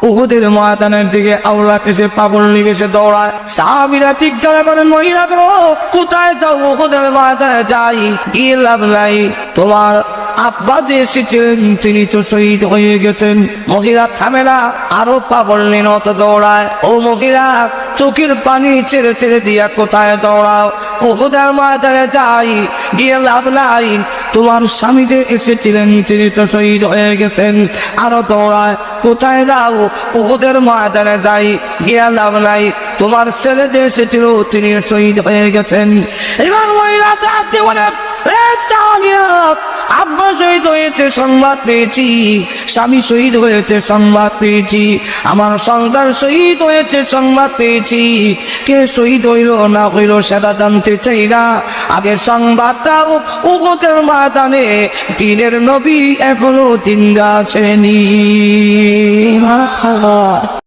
উহুদের ময়দানের দিকে আওলাদ এসে পাগল নিবেশে দৌড়ায়। সাহাবীরা জিজ্ঞাসা করেন, মহিলা গো কোথায় যাও? উহুদের ময়দানে যাই, গিয়ে লাভ নাই, তোমার আব্বা যে এসেছিলেন তিনি তো শহীদ হয়ে গেছেন। মহিলা থামে না, আরো পাগল নিনত দৌড়ায়। ও মহিলা, চোখের পানি ছেড়ে ছেড়ে দিয়া কোথায় দৌড়াও? উহুদের ময়দানে যাই, গিয়ে লাভ নাই, তোমার স্বামী যে এসেছিলেন তিনি তো শহীদ হয়ে গেছেন। আরো দৌড়ায়, কোথায় যাও? উহুদের ময়দানে যাই, গিয়ে লাভ নাই, তোমার ছেলে যে এসেছিল তিনি শহীদ হয়ে গেছেন। এবার মহিলা ডাকতে বলে, আব্বা শহীদ হয়েছে সংবাদ পেয়েছি, স্বামী শহীদ হয়েছে সংবাদ পেয়েছি, আমার সন্তান শহীদ হয়েছে সংবাদ পেয়েছি, কে শহীদ হইল না হইল সেটা জানতে চাই না, আগে সংবাদটা উহুদের ময়দানে দিনের নবী এখনো জিন্দা আছেনি।